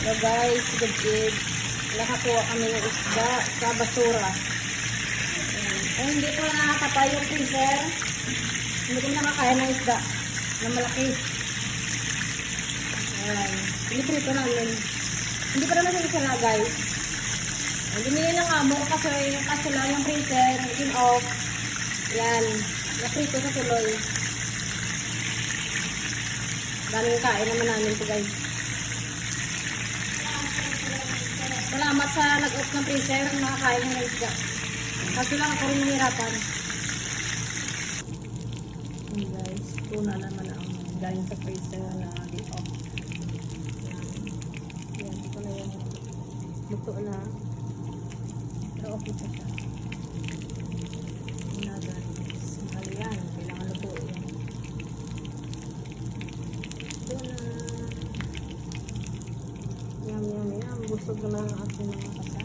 So guys, good. Nakakuha kami ng isda sa basura. Ay, hindi ko na nakatapa yung freezer. Hindi ko nakakaya ng isda na malaki. Ayan. Piniprito namin. Hindi pa naman isa na guys. Binili ng amo kasi lang yung freezer. In off. Yan. Naprito sa tuloy. Daming kain naman namin ito guys. Salamat sa nag-off ng freezer. Nakakain ng isda. Kasi lang ako rin nahirapan. Hey guys, tuna naman ang galing sa freezer na dito. Yan, ito na yung luto na. Pero okay pa siya. Yan guys, mahal yan. Kailangan luto yan. Tuna. Yum. Busog na ang aking mga kasama.